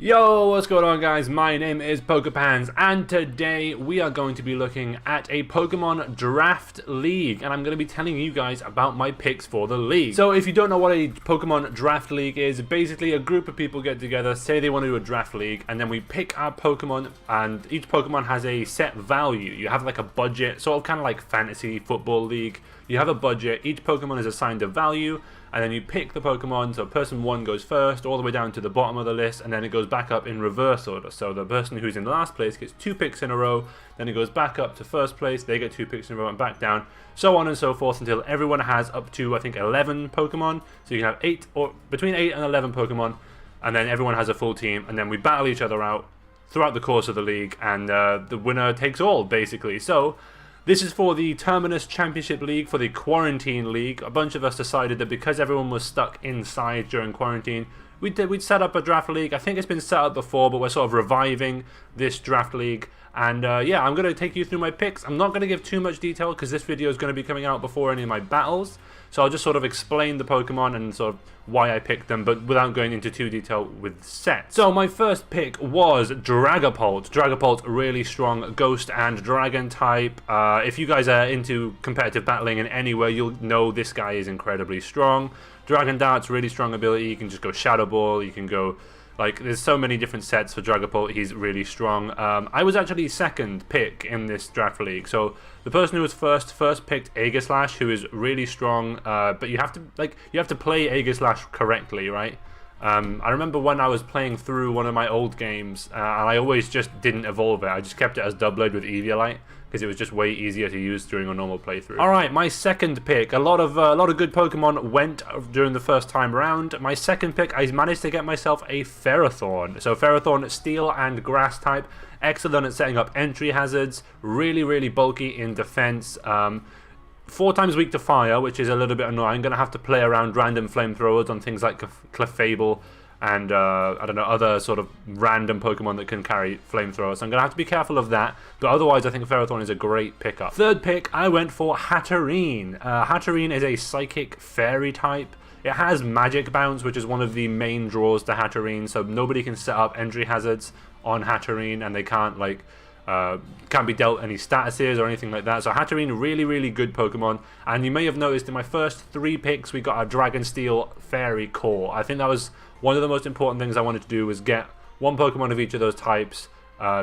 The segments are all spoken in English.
Yo, what's going on guys? My name is PokePans and today we are going to be looking at a Pokemon Draft League and I'm going to be telling you guys about my picks for the league. So if you don't know what a Pokemon Draft League is, basically a group of people get together, say they want to do a draft league, and then we pick our Pokemon and each Pokemon has a set value. You have like a budget, sort of kind of like fantasy football league. You have a budget, each Pokemon is assigned a value, and then you pick the Pokemon, so person 1 goes first, all the way down to the bottom of the list, and then it goes back up in reverse order. So the person who's in last place gets 2 picks in a row, then it goes back up to first place, they get 2 picks in a row and back down, so on and so forth until everyone has up to, I think, 11 Pokemon. So you can have 8, or between 8 and 11 Pokemon, and then everyone has a full team, and then we battle each other out throughout the course of the league, and the winner takes all, basically. So this is for the Terminus Championship League, for the Quarantine League. A bunch of us decided that because everyone was stuck inside during quarantine, we'd set up a draft league. I think it's been set up before, but we're sort of reviving this draft league. And yeah, I'm going to take you through my picks. I'm not going to give too much detail because this video is going to be coming out before any of my battles. So I'll just sort of explain the Pokemon and sort of why I picked them, but without going into too detail with sets. So my first pick was Dragapult. Dragapult, really strong Ghost and Dragon type. If you guys are into competitive battling in any way, you'll know this guy is incredibly strong. Dragon Dart's really strong ability. You can just go Shadow Ball. You can go, like, there's so many different sets for Dragapult. He's really strong. I was actually second pick in this draft league. So the person who was first picked Aegislash, who is really strong. But you have to play Aegislash correctly, right? I remember when I was playing through one of my old games, and I always just didn't evolve it. I just kept it as Doublade with Eviolite, because it was just way easier to use during a normal playthrough. Alright, my second pick. A lot of good Pokemon went during the first time around. My second pick, I managed to get myself a Ferrothorn. So Ferrothorn, Steel and Grass type. Excellent at setting up entry hazards. Really, really bulky in defense. 4 times weak to fire, which is a little bit annoying. I'm going to have to play around random flamethrowers on things like Clefable and I don't know, other sort of random Pokemon that can carry flamethrowers. So I'm going to have to be careful of that, but otherwise I think Ferrothorn is a great pickup. Third pick, I went for Hatterene. Hatterene is a Psychic Fairy type. It has Magic Bounce, which is one of the main draws to Hatterene, so nobody can set up entry hazards on Hatterene, and they can't, like, can't be dealt any statuses or anything like that. So Hatterene, really, really good Pokemon. And you may have noticed in my first 3 picks, we got a Dragon Steel Fairy core. I think that was one of the most important things I wanted to do, was get 1 Pokemon of each of those types.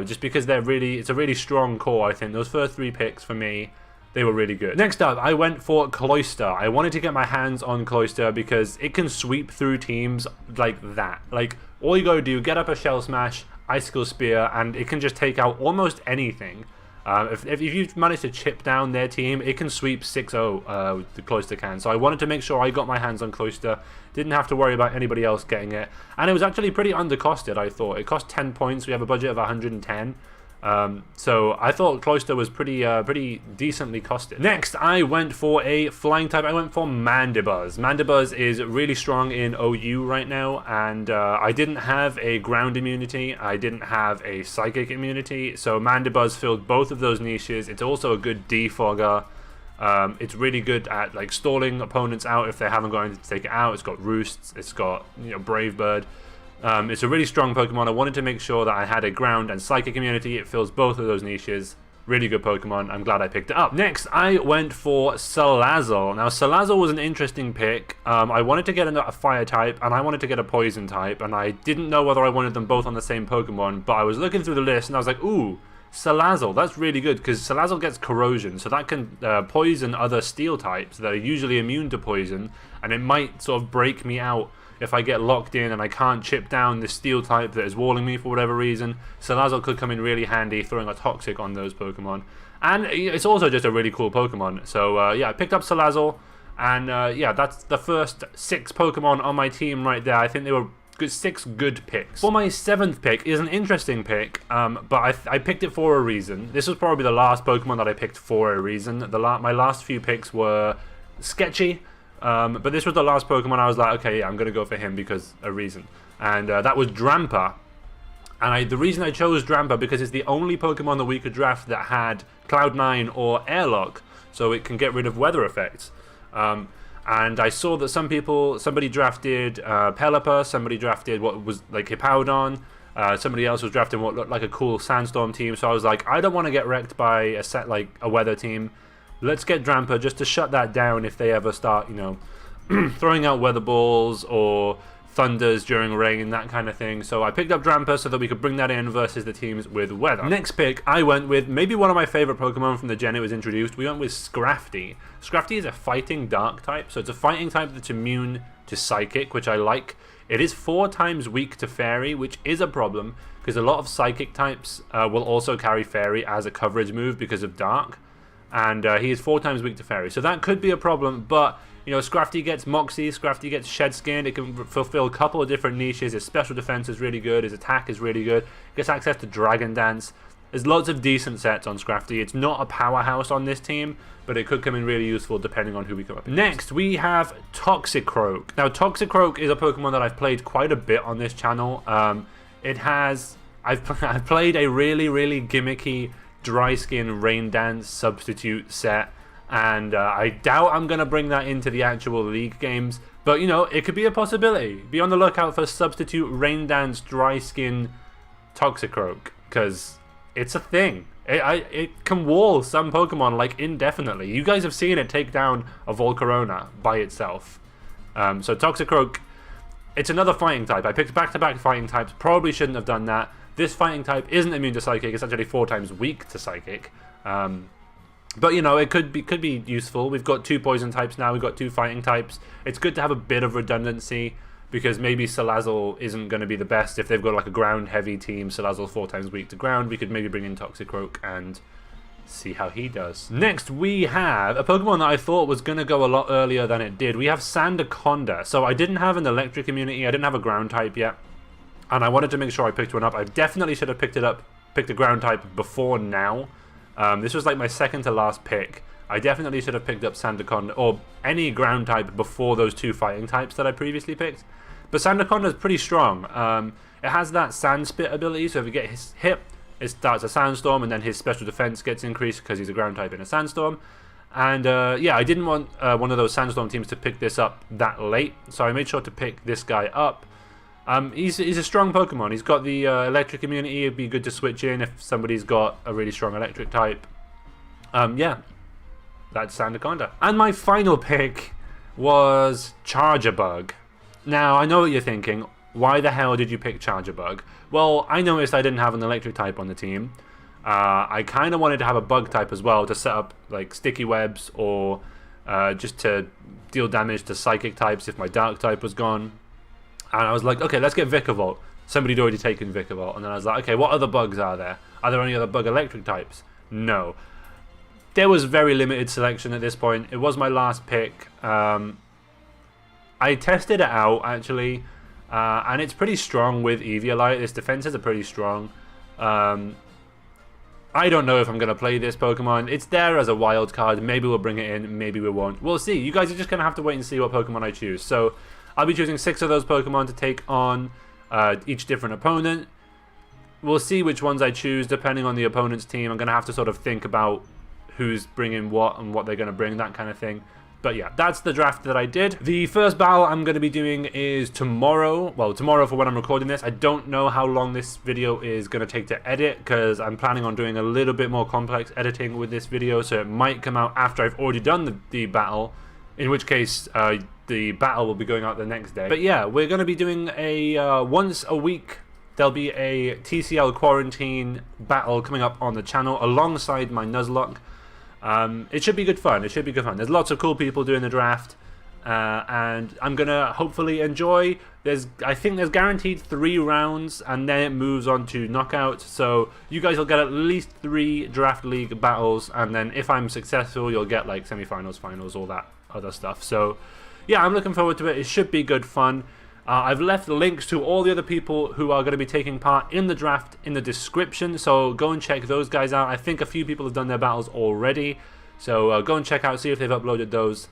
Just because it's a really strong core, I think. Those first 3 picks for me, they were really good. Next up, I went for Cloyster. I wanted to get my hands on Cloyster because it can sweep through teams like that. Like, all you gotta do, get up a Shell Smash, Icicle Spear, and it can just take out almost anything. If you've managed to chip down their team, it can sweep 6-0, the Cloyster can. So I wanted to make sure I got my hands on Cloyster. Didn't have to worry about anybody else getting it. And it was actually pretty undercosted, I thought. It cost 10 points. We have a budget of 110. So I thought Cloyster was pretty decently costed. Next, I went for a flying type. I went for Mandibuzz. Mandibuzz is really strong in OU right now, and I didn't have a ground immunity. I didn't have a psychic immunity, so Mandibuzz filled both of those niches. It's also a good defogger. It's really good at, like, stalling opponents out if they haven't got anything to take it out. It's got Roosts. It's got, you know, Brave Bird. It's a really strong Pokemon. I wanted to make sure that I had a ground and psychic immunity. It fills both of those niches. Really good Pokemon. I'm glad I picked it up. Next, I went for Salazzle. Now, Salazzle was an interesting pick. I wanted to get a fire type, and I wanted to get a poison type, and I didn't know whether I wanted them both on the same Pokemon, but I was looking through the list, and I was like, ooh, Salazzle, that's really good, because Salazzle gets corrosion, so that can poison other steel types that are usually immune to poison, and it might sort of break me out if I get locked in and I can't chip down the steel type that is walling me for whatever reason. Salazzle could come in really handy, throwing a Toxic on those Pokemon. And it's also just a really cool Pokemon. So yeah, I picked up Salazzle, and yeah, that's the first 6 Pokemon on my team right there. I think they were 6 good picks. For my 7th pick is an interesting pick, but I picked it for a reason. This was probably the last Pokemon that I picked for a reason. My last few picks were sketchy. But this was the last Pokemon I was like, okay, yeah, I'm going to go for him because a reason. And that was Drampa. And the reason I chose Drampa because it's the only Pokemon that we could draft that had Cloud9 or Airlock, so it can get rid of weather effects. And I saw that somebody drafted Pelipper, somebody drafted what was like Hippowdon, Somebody else was drafting what looked like a cool Sandstorm team, so I was like, I don't want to get wrecked by a weather team. Let's get Drampa just to shut that down if they ever start, you know, throwing out weather balls or thunders during rain, that kind of thing. So I picked up Drampa so that we could bring that in versus the teams with weather. Next pick, I went with maybe one of my favorite Pokemon from the gen it was introduced. We went with Scrafty. Scrafty is a fighting dark type, so it's a fighting type that's immune to Psychic, which I like. It is 4 times weak to Fairy, which is a problem because a lot of Psychic types will also carry Fairy as a coverage move because of Dark. And he is 4 times weak to Fairy, so that could be a problem, but you know, Scrafty gets Moxie, Scrafty gets Shed Skin, it can fulfill a couple of different niches. His special defense is really good, his attack is really good, gets access to Dragon Dance. There's lots of decent sets on Scrafty. It's not a powerhouse on this team, but it could come in really useful depending on who we come up against. Next, we have Toxicroak. Now, Toxicroak is a Pokemon that I've played quite a bit on this channel. I've played a really, really gimmicky Dry Skin Rain Dance substitute set. And I doubt I'm going to bring that into the actual League games. But, you know, it could be a possibility. Be on the lookout for substitute Rain Dance Dry Skin Toxicroak. Because it's a thing. It can wall some Pokemon, like, indefinitely. You guys have seen it take down a Volcarona by itself. So Toxicroak, it's another fighting type. I picked back-to-back fighting types. Probably shouldn't have done that. This fighting type isn't immune to Psychic. It's actually 4 times weak to Psychic. But, you know, it could be useful. We've got 2 poison types now. We've got 2 fighting types. It's good to have a bit of redundancy because maybe Salazzle isn't going to be the best. If they've got, like, a ground-heavy team, Salazzle's 4 times weak to ground, we could maybe bring in Toxicroak and see how he does. Next, we have a Pokemon that I thought was going to go a lot earlier than it did. We have Sandaconda. So I didn't have an electric immunity. I didn't have a ground type yet. And I wanted to make sure I picked one up. I definitely should have picked a ground type before now. This was like my second to last pick. I definitely should have picked up Sandaconda or any ground type before those 2 fighting types that I previously picked. But Sandaconda is pretty strong. It has that Sand Spit ability, so if you get hit, it starts a Sandstorm, and then his special defense gets increased because he's a ground type in a Sandstorm. And yeah, I didn't want one of those Sandstorm teams to pick this up that late, so I made sure to pick this guy up. He's a strong Pokemon. He's got the electric immunity. It'd be good to switch in if somebody's got a really strong electric type. Yeah, that's Sandaconda. And my final pick was Charjabug. Now, I know what you're thinking. Why the hell did you pick Charjabug? Well, I noticed I didn't have an electric type on the team. I kind of wanted to have a bug type as well to set up like sticky webs or just to deal damage to psychic types if my dark type was gone. And I was like, okay, let's get Vikavolt. Somebody had already taken Vikavolt. And then I was like, okay, what other bugs are there? Are there any other bug electric types? No. There was very limited selection at this point. It was my last pick. I tested it out, actually. And it's pretty strong with Eviolite. Its defenses are pretty strong. I don't know if I'm going to play this Pokemon. It's there as a wild card. Maybe we'll bring it in. Maybe we won't. We'll see. You guys are just going to have to wait and see what Pokemon I choose. So I'll be choosing 6 of those Pokemon to take on each different opponent. We'll see which ones I choose depending on the opponent's team. I'm going to have to sort of think about who's bringing what and what they're going to bring, that kind of thing. But yeah, that's the draft that I did. The first battle I'm going to be doing is tomorrow. Well, tomorrow for when I'm recording this. I don't know how long this video is going to take to edit because I'm planning on doing a little bit more complex editing with this video. So it might come out after I've already done the battle, in which case the battle will be going out the next day. But yeah, we're going to be doing a once a week. There'll be a TCL quarantine battle coming up on the channel alongside my Nuzlocke. It should be good fun. It should be good fun. There's lots of cool people doing the draft, and I'm gonna hopefully enjoy. I think there's guaranteed 3 rounds, and then it moves on to knockout. So you guys will get at least 3 draft league battles, and then if I'm successful, you'll get like semifinals, finals, all that other stuff. So yeah, I'm looking forward to it. It should be good fun. I've left links to all the other people who are going to be taking part in the draft in the description, so go and check those guys out. I think a few people have done their battles already, so go and check out, see if they've uploaded those.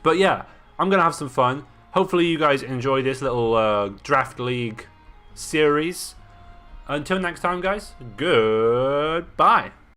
But yeah, I'm going to have some fun. Hopefully you guys enjoy this little draft league series. Until next time, guys, goodbye.